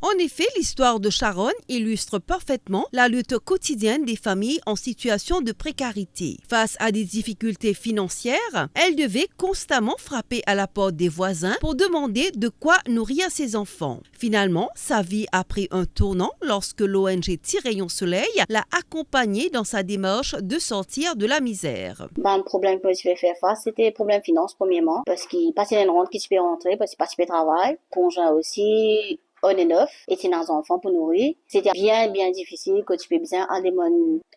En effet, l'histoire de Sharon illustre parfaitement la lutte quotidienne des familles en situation de précarité. Face à des difficultés financières, elle devait constamment frapper à la porte des voisins pour demander de quoi nourrir ses enfants. Finalement, sa vie a pris un tournant lorsque l'ONG Tirayon Soleil l'a accompagnée dans sa démarche de sortir de la misère. Le problème que je vais faire face, c'était le problème finance premièrement, parce qu'il passait une ronde qui se peut rentrer, parce qu'il passe le travail, conjoint aussi, on et neuf, et c'est nos enfants pour nourrir. C'était bien difficile, que tu peux bien aller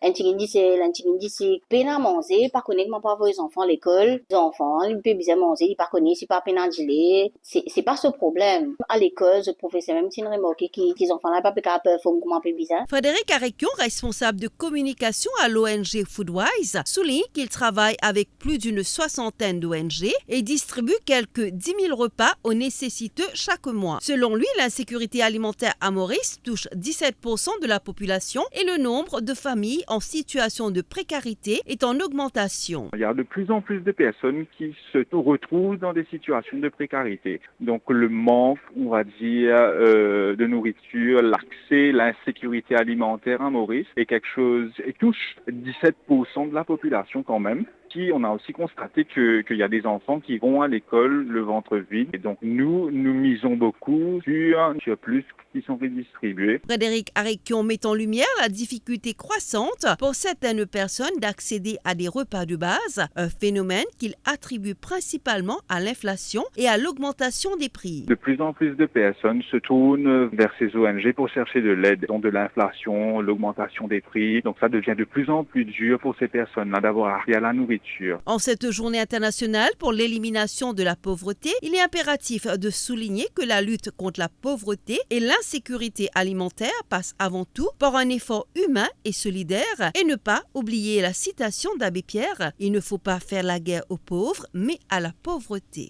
un petit d'ici, peine à manger, pas connaître pas avoir les enfants à l'école, les enfants, ils peuvent bien manger, ils pas connaissent, ils pas peine à geler. C'est pas ce problème. À l'école, le professeur même s'il remarqué qu'ils enfants là pas capable performer comme un peu bizarre. Frédéric Arekion, responsable de communication à l'ONG Foodwise, souligne qu'il travaille avec plus d'une 60aine d'ONG et distribue quelques 10 000 repas aux nécessiteux chaque mois. Selon lui, l'insécurité alimentaire à Maurice touche 17% de la population et le nombre de familles en situation de précarité est en augmentation. Il y a de plus en plus de personnes qui se retrouvent dans des situations de précarité. Donc le manque, on va dire, de nourriture, l'accès, l'insécurité alimentaire à Maurice est quelque chose et touche 17% de la population quand même. On a aussi constaté qu'il y a des enfants qui vont à l'école le ventre vide. Et donc nous misons beaucoup sur plus qui sont redistribués. Frédéric Arekion met en lumière la difficulté croissante pour certaines personnes d'accéder à des repas de base, un phénomène qu'il attribue principalement à l'inflation et à l'augmentation des prix. De plus en plus de personnes se tournent vers ces ONG pour chercher de l'aide, donc de l'inflation, l'augmentation des prix. Donc ça devient de plus en plus dur pour ces personnes-là d'avoir accès à la nourriture. En cette journée internationale pour l'élimination de la pauvreté, il est impératif de souligner que la lutte contre la pauvreté et l'insécurité alimentaire passe avant tout par un effort humain et solidaire et ne pas oublier la citation d'Abbé Pierre « Il ne faut pas faire la guerre aux pauvres, mais à la pauvreté ».